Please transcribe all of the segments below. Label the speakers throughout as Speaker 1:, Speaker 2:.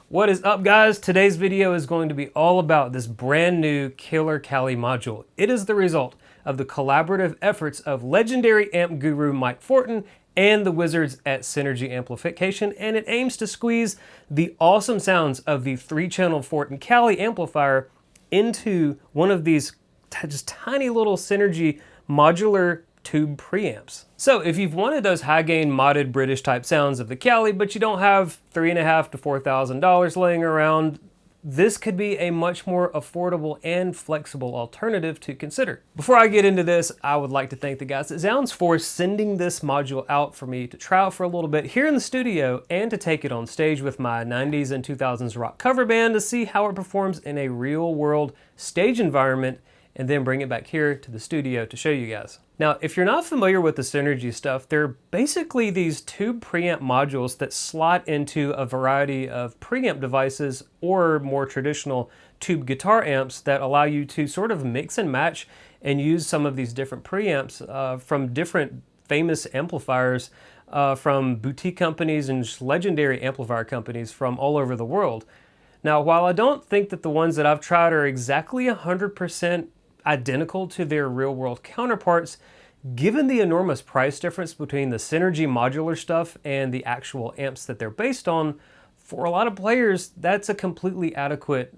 Speaker 1: What is up, guys? Today's video is going to be all about this brand new Killer Cali module. It is the result of the collaborative efforts of legendary amp guru Mike Fortin and the wizards at Synergy Amplification, and it aims to squeeze the awesome sounds of the 3-channel Fortin Cali amplifier into one of these just tiny little Synergy modular tube preamps. So if you've wanted those high gain modded British type sounds of the Cali, but you don't have $3,500 to $4,000 laying around, this could be a much more affordable and flexible alternative to consider. Before I get into this, I would like to thank the guys at Zzounds for sending this module out for me to try out for a little bit here in the studio and to take it on stage with my 90s and 2000s rock cover band to see how it performs in a real world stage environment, and then bring it back here to the studio to show you guys. Now, if you're not familiar with the Synergy stuff, they're basically these tube preamp modules that slot into a variety of preamp devices or more traditional tube guitar amps that allow you to sort of mix and match and use some of these different preamps from different famous amplifiers from boutique companies and just legendary amplifier companies from all over the world. Now, while I don't think that the ones that I've tried are exactly 100% identical to their real-world counterparts, given the enormous price difference between the Synergy modular stuff and the actual amps that they're based on, for a lot of players, that's a completely adequate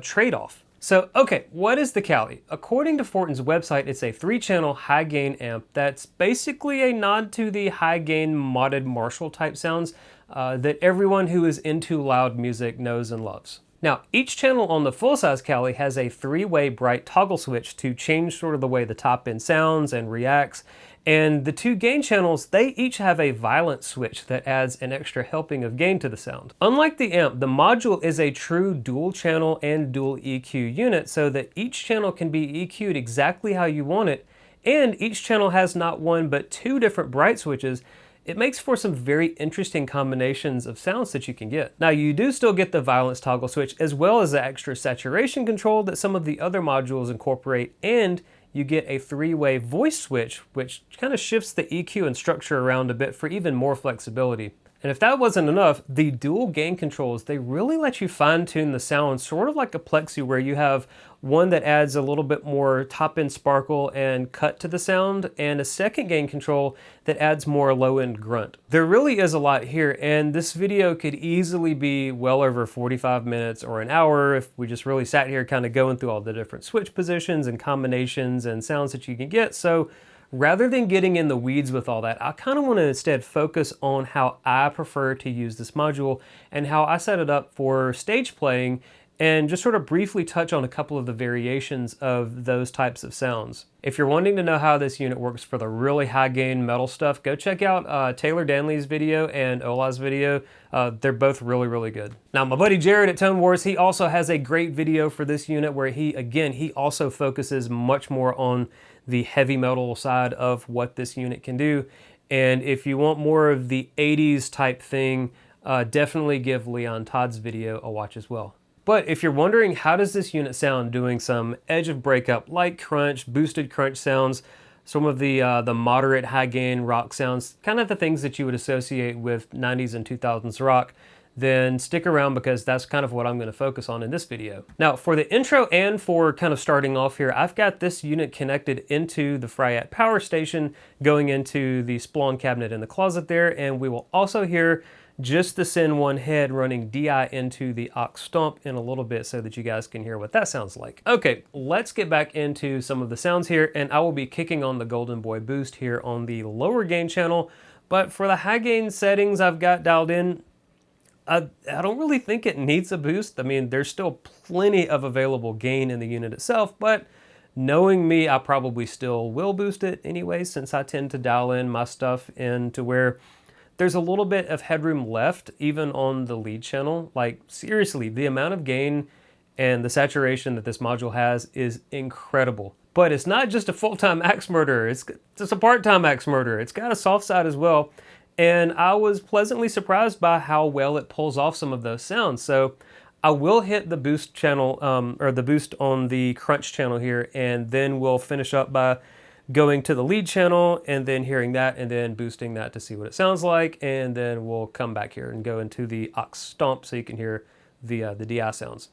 Speaker 1: trade-off. So, okay, what is the Cali? According to Fortin's website, it's a 3-channel high-gain amp that's basically a nod to the high-gain modded Marshall type sounds that everyone who is into loud music knows and loves. Now, each channel on the full-size Cali has a 3-way bright toggle switch to change sort of the way the top end sounds and reacts, and the 2 gain channels, they each have a violence switch that adds an extra helping of gain to the sound. Unlike the amp, the module is a true dual channel and dual EQ unit, so that each channel can be EQ'd exactly how you want it, and each channel has not 1 but 2 different bright switches. It makes for some very interesting combinations of sounds that you can get. Now, you do still get the violence toggle switch as well as the extra saturation control that some of the other modules incorporate, and you get a 3-way voice switch, which kind of shifts the EQ and structure around a bit for even more flexibility. And if that wasn't enough, the dual gain controls, they really let you fine-tune the sound, sort of like a Plexi, where you have one that adds a little bit more top-end sparkle and cut to the sound, and a second gain control that adds more low-end grunt. There really is a lot here, and this video could easily be well over 45 minutes or an hour if we just really sat here kind of going through all the different switch positions and combinations and sounds that you can get. So rather than getting in the weeds with all that, I kind of want to instead focus on how I prefer to use this module and how I set it up for stage playing, and just sort of briefly touch on a couple of the variations of those types of sounds. If you're wanting to know how this unit works for the really high gain metal stuff, go check out Taylor Danley's video and Ola's video. They're both really, really good. Now, my buddy Jared at Tone Wars, he also has a great video for this unit where he also focuses much more on the heavy metal side of what this unit can do. And if you want more of the 80s type thing, definitely give Leon Todd's video a watch as well. But if you're wondering how does this unit sound doing some edge of breakup, light crunch, boosted crunch sounds, some of the moderate high gain rock sounds, kind of the things that you would associate with 90s and 2000s rock, then stick around because that's kind of what I'm going to focus on in this video. Now, for the intro and for kind of starting off here, I've got this unit connected into the Fryette power station going into the Splawn cabinet in the closet there, and we will also hear just the Syn 1 head running DI into the OX Stomp in a little bit so that you guys can hear what that sounds like. Okay, let's get back into some of the sounds here, and I will be kicking on the Golden Boy boost here on the lower gain channel, but for the high gain settings I've got dialed in, I don't really think it needs a boost. I mean, there's still plenty of available gain in the unit itself, but knowing me, I probably still will boost it anyway, since I tend to dial in my stuff into where there's a little bit of headroom left, even on the lead channel. Like, seriously, the amount of gain and the saturation that this module has is incredible. But it's not just a full-time axe murderer, it's a part-time axe murderer. It's got a soft side as well. And I was pleasantly surprised by how well it pulls off some of those sounds. So I will hit the boost channel, or the boost on the crunch channel here, and then we'll finish up by going to the lead channel and then hearing that and then boosting that to see what it sounds like, and then we'll come back here and go into the OX Stomp so you can hear the DI sounds.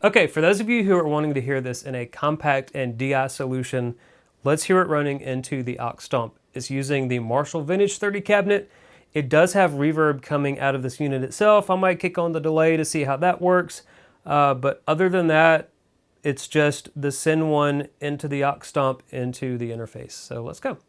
Speaker 1: Okay, for those of you who are wanting to hear this in a compact and DI solution, let's hear it running into the OX Stomp. It's using the Marshall Vintage 30 cabinet. It does have reverb coming out of this unit itself. I might kick on the delay to see how that works. But other than that, it's just the send one into the OX Stomp into the interface. So let's go.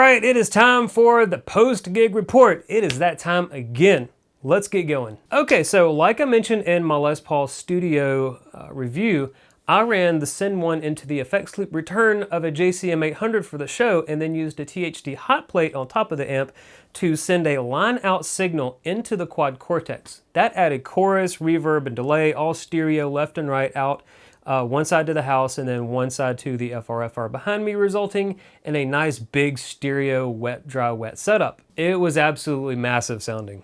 Speaker 1: right, it is time for the post-gig report. It is that time again. Let's get going. Okay, so like I mentioned in my Les Paul Studio review, I ran the Send 1 into the effects loop return of a JCM 800 for the show and then used a THD hot plate on top of the amp to send a line out signal into the quad cortex. That added chorus, reverb, and delay, all stereo left and right out, one side to the house and then one side to the FRFR behind me, resulting in a nice big stereo wet, dry, wet setup. It was absolutely massive sounding.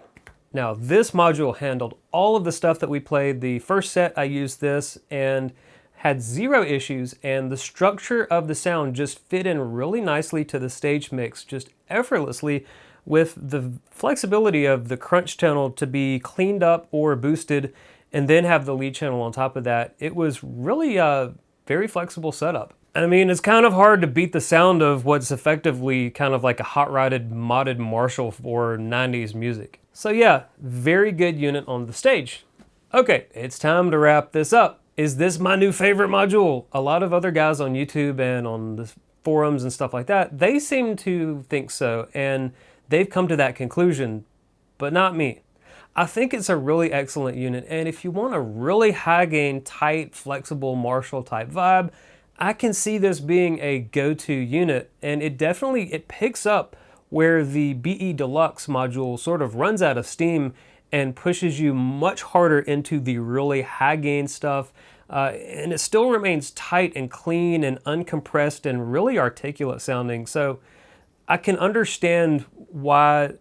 Speaker 1: Now this module handled all of the stuff that we played. The first set I used this and had zero issues, and the structure of the sound just fit in really nicely to the stage mix, just effortlessly, with the flexibility of the crunch channel to be cleaned up or boosted and then have the lead channel on top of that. It was really a very flexible setup. I mean, it's kind of hard to beat the sound of what's effectively kind of like a hot-rodded modded Marshall for 90s music. So yeah, very good unit on the stage. Okay, it's time to wrap this up. Is this my new favorite module? A lot of other guys on YouTube and on the forums and stuff like that, they seem to think so, and they've come to that conclusion, but not me. I think it's a really excellent unit, and if you want a really high gain, tight, flexible Marshall type vibe, I can see this being a go-to unit, and it picks up where the BE Deluxe module sort of runs out of steam and pushes you much harder into the really high gain stuff. And it still remains tight and clean and uncompressed and really articulate sounding. So I can understand why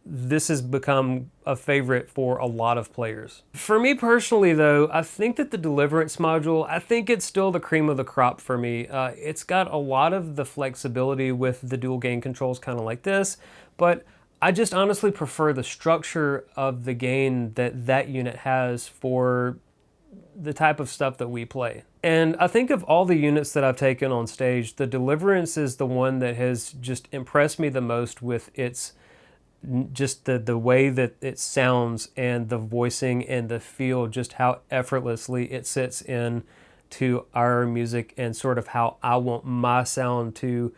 Speaker 1: this has become a favorite for a lot of players. For me personally though, I think that the Deliverance module, I think it's still the cream of the crop for me. It's got a lot of the flexibility with the dual gain controls kind of like this, but I just honestly prefer the structure of the gain that that unit has for the type of stuff that we play. And I think of all the units that I've taken on stage, the Deliverance is the one that has just impressed me the most with its just the way that it sounds and the voicing and the feel, just how effortlessly it sits in to our music and sort of how I want my sound to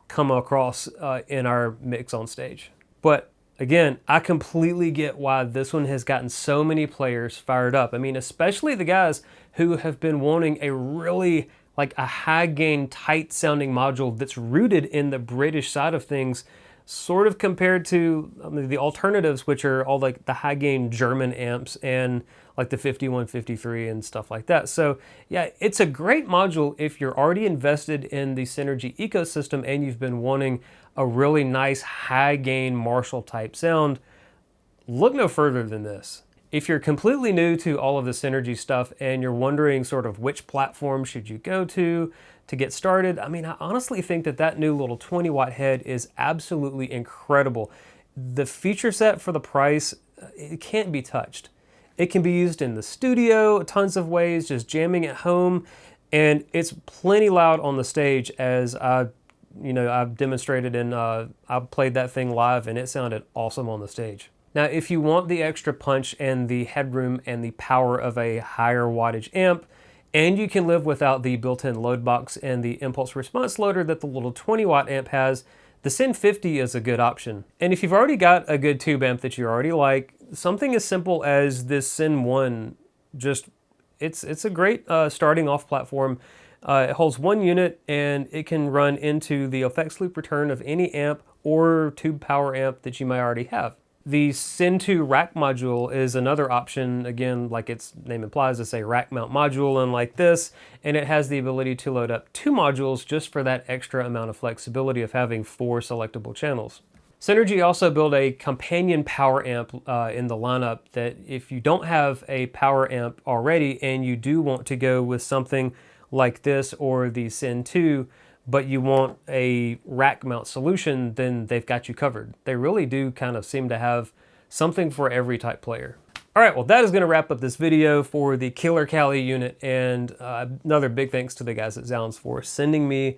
Speaker 1: come across in our mix on stage. But again, I completely get why this one has gotten so many players fired up. I mean, especially the guys who have been wanting a really like a high gain, tight sounding module that's rooted in the British side of things, sort of compared to the alternatives, which are all like the high gain German amps and like the 5153 and stuff like that. So yeah, it's a great module if you're already invested in the Synergy ecosystem and you've been wanting a really nice high gain Marshall type sound. Look no further than this. If you're completely new to all of the Synergy stuff and you're wondering sort of which platform should you go to get started, I mean, I honestly think that that new little 20 watt head is absolutely incredible. The feature set for the price, it can't be touched. It can be used in the studio, tons of ways, just jamming at home, and it's plenty loud on the stage, as I've demonstrated and I've played that thing live and it sounded awesome on the stage. Now, if you want the extra punch and the headroom and the power of a higher wattage amp, and you can live without the built-in load box and the impulse response loader that the little 20 watt amp has, the Syn 50 is a good option. And if you've already got a good tube amp that you already like, something as simple as this Syn 1, it's a great starting off platform. It holds one unit and it can run into the effects loop return of any amp or tube power amp that you might already have. The Syn 2 rack module is another option. Again, like its name implies, it's a rack mount module unlike this, and it has the ability to load up 2 modules just for that extra amount of flexibility of having 4 selectable channels. Synergy also built a companion power amp in the lineup that if you don't have a power amp already and you do want to go with something like this or the Syn 2, but you want a rack mount solution, then they've got you covered. They really do kind of seem to have something for every type player. All right, well, that is gonna wrap up this video for the Killer Cali unit, and another big thanks to the guys at Zzounds for sending me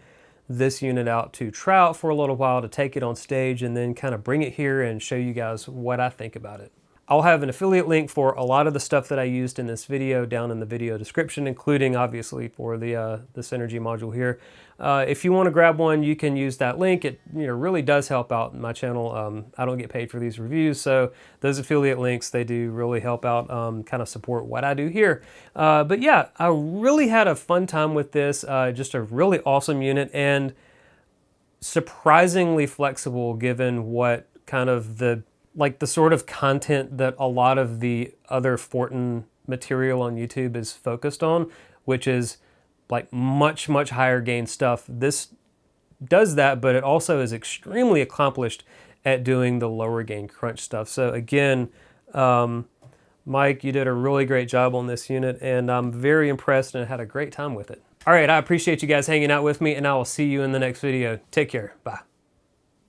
Speaker 1: this unit out to try out for a little while, to take it on stage and then kind of bring it here and show you guys what I think about it. I'll have an affiliate link for a lot of the stuff that I used in this video down in the video description, including obviously for the Synergy module here. If you want to grab one, you can use that link. It really does help out my channel. I don't get paid for these reviews, so those affiliate links, they do really help out, kind of support what I do here. But yeah, I really had a fun time with this. Just a really awesome unit and surprisingly flexible given what kind of the sort of content that a lot of the other Fortin material on YouTube is focused on, which is like much higher gain stuff. This does that, but it also is extremely accomplished at doing the lower gain crunch stuff. So again, Mike, you did a really great job on this unit, and I'm very impressed and had a great time with it. All right, I appreciate you guys hanging out with me, and I will see you in the next video. Take care. Bye.